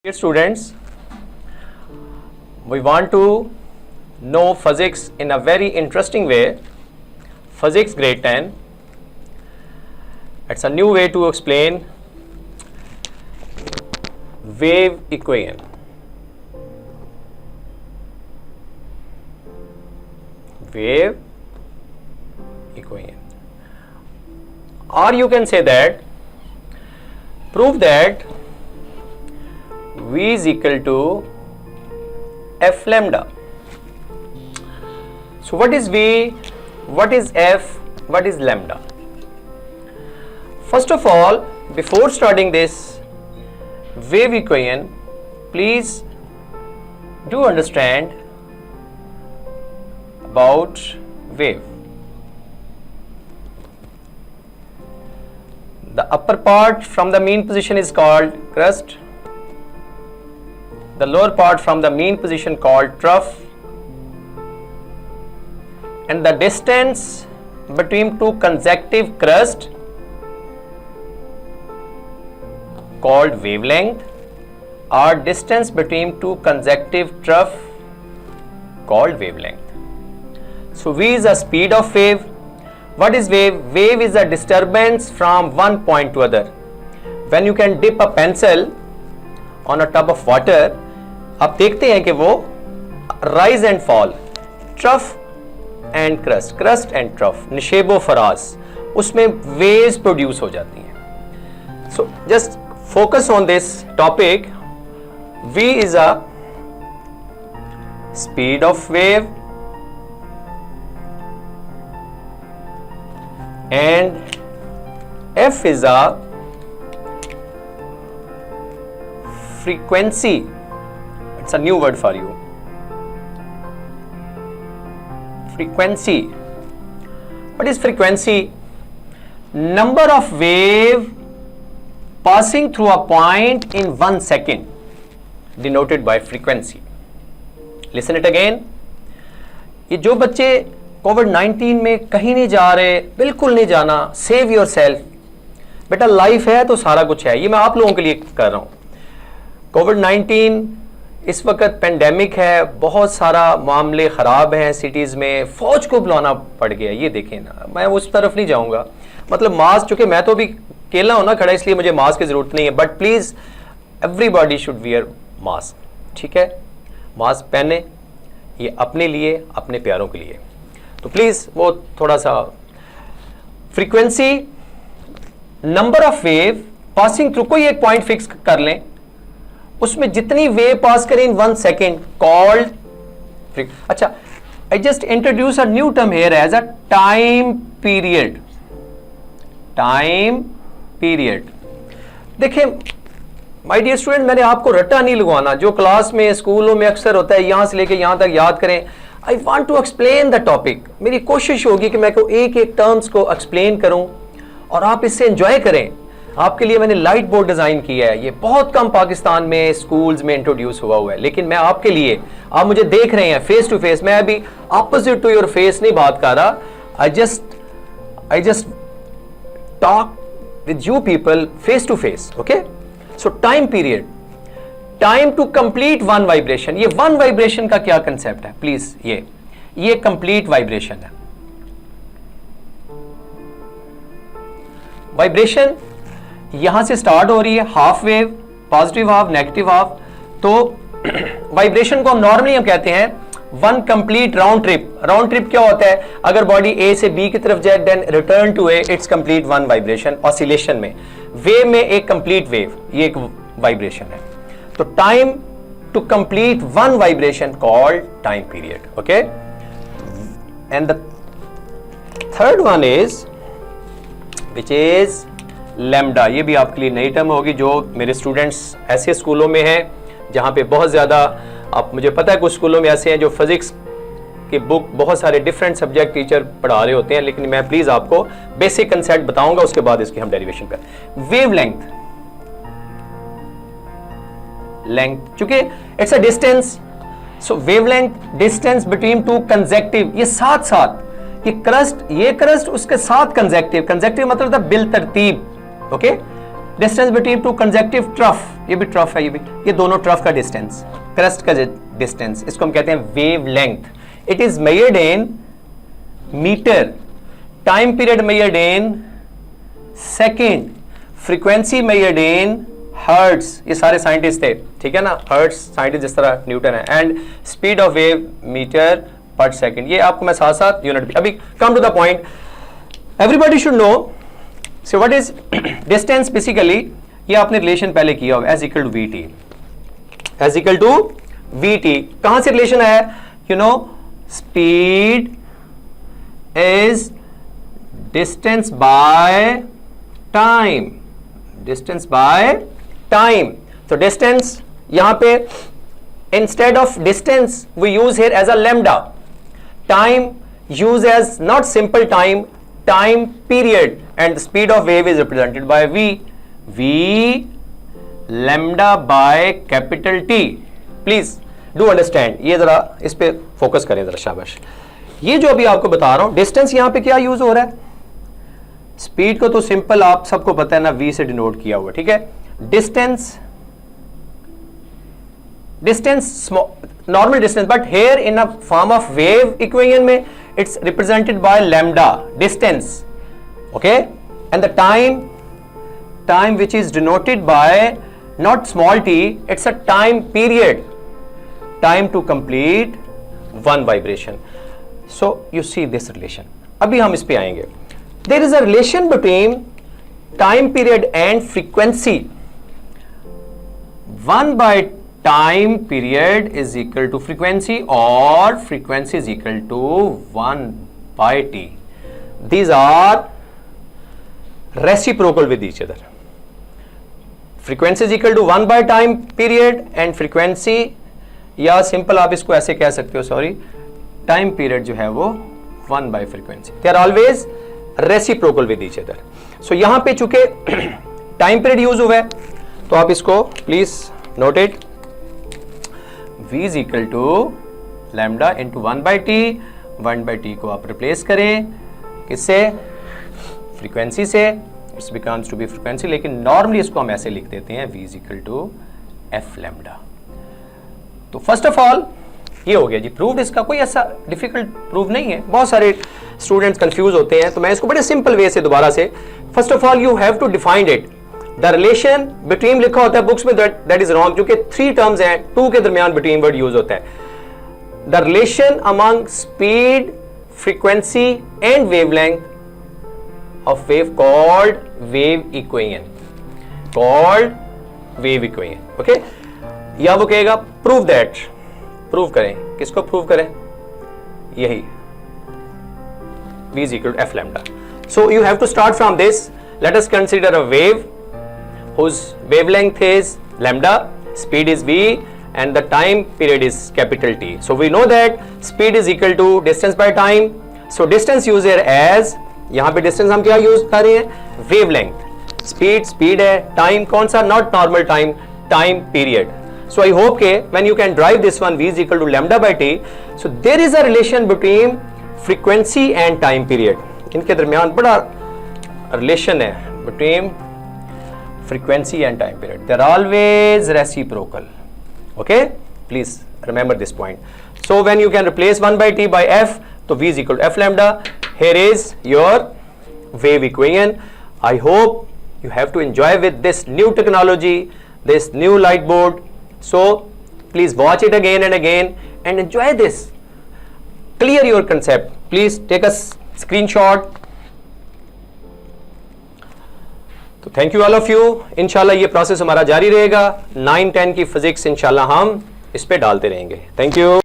Dear students, we want to know physics in a very interesting way. Physics grade 10. It's a new way to explain wave equation. Wave equation. Or you can say that, prove that V is equal to F lambda. So what is V? What is F? What is lambda? First of all, before starting this wave equation, please do understand about wave. The upper part from the mean position is called crest. The lower part from the mean position called trough, and the distance between two consecutive crests called wavelength, or distance between two consecutive trough called wavelength. So V is the speed of wave. What is wave? Wave is a disturbance from one point to other. When you can dip a pencil on a tub of water, आप देखते हैं कि वो rise and fall, trough and crest, crest and trough, निशेबो फराज, उसमें waves produce हो जाती हैं. So just focus on this topic. V is a speed of wave and F is a frequency. It's a new word for you. Frequency. What is frequency? Number of wave passing through a point in 1 second, denoted by frequency. Listen it again. ये जो बच्चे कोविड-19 में कहीं नहीं जा रहे, बिल्कुल नहीं जाना, सेव योर सेल्फ. बेटा लाइफ है तो सारा कुछ है. ये मैं आप लोगों के लिए कर रहा हूं. कोविड-19 इस वक्त पेंडेमिक है, बहुत सारा मामले ख़राब हैं सिटीज़ में, फ़ौज को बुलाना पड़ गया. ये देखें ना, मैं उस तरफ नहीं जाऊंगा. मतलब मास्क, चूँकि मैं तो अभी अकेला हूँ ना खड़ा, इसलिए मुझे मास्क की ज़रूरत नहीं है, but please everybody should wear mask. ठीक है, मास्क पहने, ये अपने लिए, अपने प्यारों के लिए. तो प्लीज़ वो थोड़ा सा frequency, number of wave passing through, कोई एक पॉइंट फिक्स कर लें, उसमें जितनी वेव पास करें इन 1 सेकेंड कॉल्ड. अच्छा, I just introduce a new term here as a time period. Time period. देखिए माय डियर स्टूडेंट, मैंने आपको रट्टा नहीं लगवाना जो क्लास में स्कूलों में अक्सर होता है, यहां से लेके यहां तक याद करें. I want to explain the topic. मेरी कोशिश होगी कि मैं एक एक टर्म्स को एक्सप्लेन करूं और आप इससे एंजॉय करें. आपके लिए मैंने लाइट बोर्ड डिजाइन किया है. ये बहुत कम पाकिस्तान में स्कूल्स में इंट्रोड्यूस हुआ है, लेकिन मैं आपके लिए, आप मुझे देख रहे हैं फेस टू फेस, मैं अभी ऑपोजिट टू योर फेस नहीं बात कर रहा. I just talk with you people face to face. Okay, so time period, time to complete one vibration. ये वन वाइब्रेशन का क्या कंसेप्ट है प्लीज? ये कंप्लीट वाइब्रेशन है. वाइब्रेशन यहां से स्टार्ट हो रही है, half wave, positive half, negative half. तो वाइब्रेशन को नॉर्मली हम कहते हैं one complete round trip. Round trip क्या होता है? अगर बॉडी ए से बी की तरफ जाए, then return to A, it's complete one vibration. Oscillation में, वेव में एक कंप्लीट वेव, ये एक वाइब्रेशन है. तो time to complete one vibration called time period. Okay, and the third one is which is lambda. ये भी आपके लिए नई टर्म होगी. जो मेरे स्टूडेंट्स ऐसे स्कूलों में हैं जहाँ पे बहुत ज़्यादा, आप, मुझे पता है कुछ स्कूलों में ऐसे हैं जो फिजिक्स की बुक बहुत सारे डिफरेंट सब्जेक्ट टीचर पढ़ा रहे होते हैं, लेकिन मैं प्लीज़ आपको बेसिक कंसेप्ट बताऊंगा, उसके बाद इसकी हम डेरिवेशन कर. वेव लेंथ, चूंकि it's a distance, so wavelength, distance between two consecutive, ये साथ साथ, ये क्रस्ट उसके साथ कंसेक्टिव मतलब था बिल तरतीब. Okay, distance between two consecutive trough, ये भी ट्रफ है, ये दोनों ट्रफ का डिस्टेंस, क्रस्ट का डिस्टेंस, इसको हम कहते हैं wavelength. It is measured in metre, time period measured in second, frequency measured in hertz. ये सारे साइंटिस्ट थे, ठीक है ना, हर्ट्स साइंटिस्ट जिस तरह न्यूटन है. And speed of wave metre per second. ये आपको मैं साथ साथ यूनिट. अभी come to the point, everybody should know. So what is distance basically, ये आपने रिलेशन पहले किया होगा, S equal to V T, S equal to V T. कहां से रिलेशन है, you know, speed is distance by time, distance by time. तो distance यहां पे instead of distance we use here as a lambda. Time use as not simple time, time period, and the speed of wave is represented by v lambda by capital T. Please do understand. ये जरा इस पे focus करें जरा, शाबाश. ये जो अभी आपको बता रहा हूं, डिस्टेंस यहां पे क्या यूज हो रहा है, स्पीड को तो सिंपल आप सबको पता है ना, v से डिनोट किया हुआ, ठीक है. Distance normal distance, but here in a form of wave equation में it's represented by lambda, distance, okay, and the time which is denoted by not small t, it's a time period, time to complete one vibration. So you see this relation. अभी हम इस पे आएंगे. There is a relation between time period and frequency. 1 by time period is equal to frequency, or frequency is equal to 1 by t. These are reciprocal with each other. Frequency is equal to 1 by time period and frequency, या simple आप इसको ऐसे कह सकते हो, sorry, time period जो है वो 1 by frequency. They are always reciprocal with each other. So यहां पे चूंकि टाइम पीरियड यूज हुआ है, तो आप इसको please note it. v is equal to lambda into 1 by t. 1 by t को आप रिप्लेस करें किससे, फ्रीक्वेंसी से, it's becomes to be frequency. लेकिन नॉर्मली इसको हम ऐसे लिख देते हैं, v is equal to f lambda. तो फर्स्ट ऑफ ऑल ये हो गया जी प्रूव्ड. इसका कोई ऐसा डिफिकल्ट प्रूव नहीं है. बहुत सारे स्टूडेंट्स कंफ्यूज होते हैं, तो मैं इसको बड़े सिंपल वे से दोबारा से, first of all you have to define it. The relation between लिखा होता है बुक्स में, दैट इज रॉन्ग, क्योंकि 3 टर्म्स हैं, 2 के दरमियान बिटवीन वर्ड यूज होता है. The relation among speed, frequency and wavelength of wave called wave equation, called wave equation. Okay, या वो कहेगा प्रूव दैट, प्रूव करें, किसको प्रूव करें, यही v is equal to f lambda. So you have to start from this. Let us consider a wave whose wavelength is lambda, speed is v, and the time period is capital T. So we know that speed is equal to distance by time. So distance use here as, यहाँ पे distance हम क्या use कर रहे हैं, wavelength. Speed है, time कौन सा, not normal time, time period. So I hope के when you can drive this one, v is equal to lambda by t. So there is a relation between frequency and time period. इनके दरमियान बड़ा relation है between frequency and time period. They are always reciprocal. Okay, please remember this point. So when you can replace 1 by t by f, so v is equal to f lambda. Here is your wave equation. I hope you have to enjoy with this new technology, this new light board. So please watch it again and again and enjoy this. Clear your concept. Please take a screenshot. तो thank you all of you. इंशाल्लाह ये process हमारा जारी रहेगा. 9-10 की physics इंशाल्लाह हम इस पे डालते रहेंगे. Thank you.